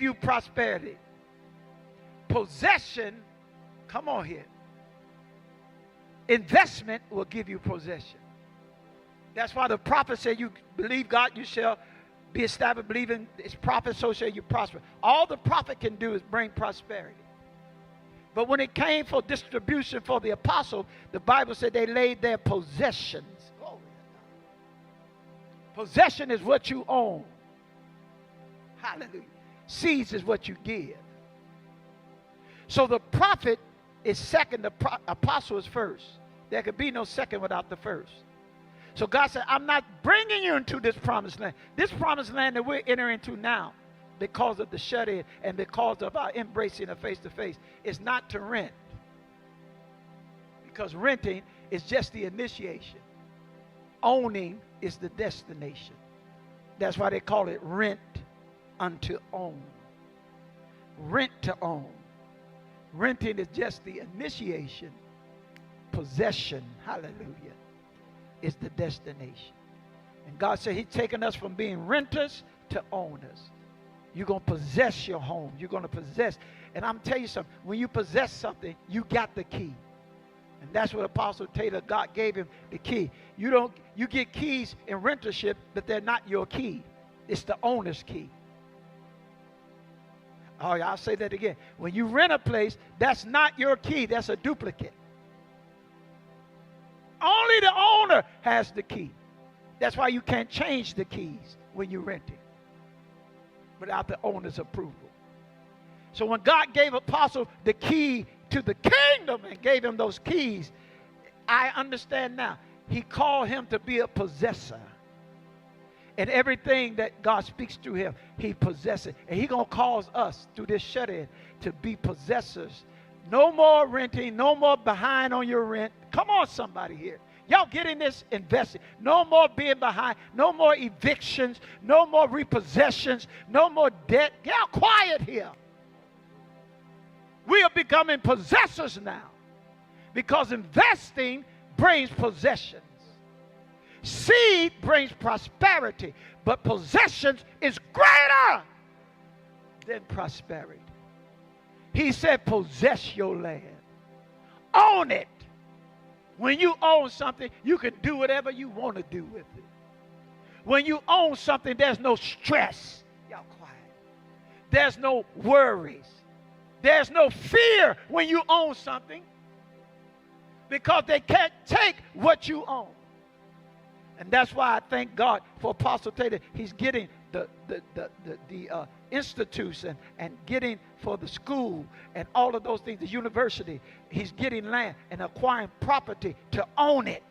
you prosperity. Possession, come on here. Investment will give you possession. That's why the prophet said, you believe God, you shall be established. Believe in his prophet, so shall you prosper. All the prophet can do is bring prosperity. But when it came for distribution for the apostle, the Bible said they laid their possessions. Possession is what you own. Hallelujah. Seeds is what you give. So the prophet is second, the apostle is first. There could be no second without the first. So God said, I'm not bringing you into this promised land. This promised land that we're entering into now, because of the shut-in and because of our embracing of face-to-face, is not to rent. Because renting is just the initiation. Owning is the destination. That's why they call it rent unto own. Rent to own. Renting is just the initiation. Possession, hallelujah, is the destination. And God said he's taken us from being renters to owners. You're going to possess your home. You're going to possess. And I'm telling you something. When you possess something, you got the key. And that's what Apostle Taylor, God gave him the key. You get keys in rentership, but they're not your key. It's the owner's key. Oh, I'll say that again. When you rent a place, that's not your key. That's a duplicate. Only the owner has the key. That's why you can't change the keys when you're renting without the owner's approval. So when God gave Apostle the key to the kingdom and gave him those keys, I understand now. He called him to be a possessor. And everything that God speaks through him, he possesses. And he's going to cause us through this shut-in to be possessors. No more renting, no more behind on your rent. Come on, somebody here. Y'all get in this investing. No more being behind. No more evictions. No more repossessions. No more debt. Y'all quiet here. We are becoming possessors now, because investing brings possessions. Seed brings prosperity, but possessions is greater than prosperity. He said, possess your land. Own it. When you own something, you can do whatever you want to do with it. When you own something, there's no stress. Y'all quiet. There's no worries. There's no fear when you own something, because they can't take what you own. And that's why I thank God for Apostle Taylor. He's getting the institutes and getting for the school and all of those things, the university. He's getting land and acquiring property to own it,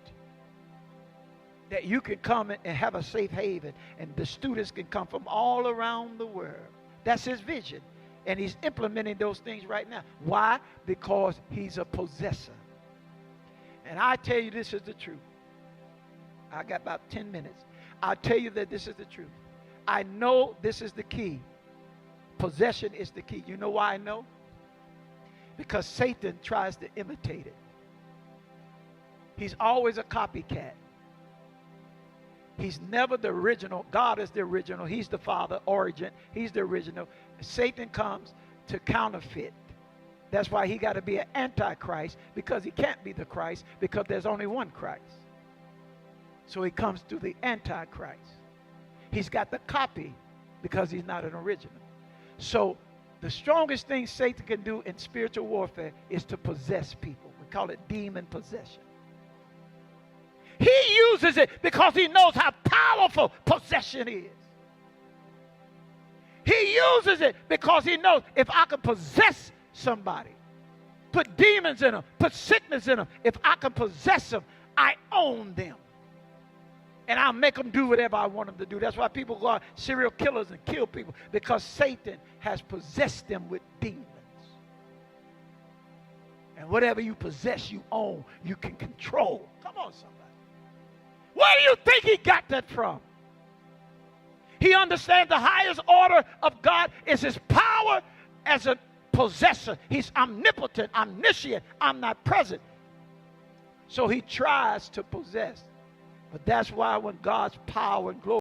that you can come and have a safe haven, and the students can come from all around the world. That's his vision. And he's implementing those things right now. Why? Because he's a possessor. And I tell you, this is the truth. I got about 10 minutes. I'll tell you that this is the truth. I know this is the key. Possession is the key. You know why I know? Because Satan tries to imitate it. He's always a copycat. He's never the original. God is the original. He's the Father, origin. He's the original. Satan comes to counterfeit. That's why he got to be an antichrist, because he can't be the Christ, because there's only one Christ. So he comes through the antichrist. He's got the copy because he's not an original. So the strongest thing Satan can do in spiritual warfare is to possess people. We call it demon possession. He uses it because he knows how powerful possession is. He uses it because he knows, if I can possess somebody, put demons in them, put sickness in them, if I can possess them, I own them. And I'll make them do whatever I want them to do. That's why people go out, serial killers, and kill people, because Satan has possessed them with demons. And whatever you possess, you own, you can control. Come on, somebody. Where do you think he got that from? He understands the highest order of God is his power as a possessor. He's omnipotent, omniscient, omnipresent. So he tries to possess. But that's why when God's power and glory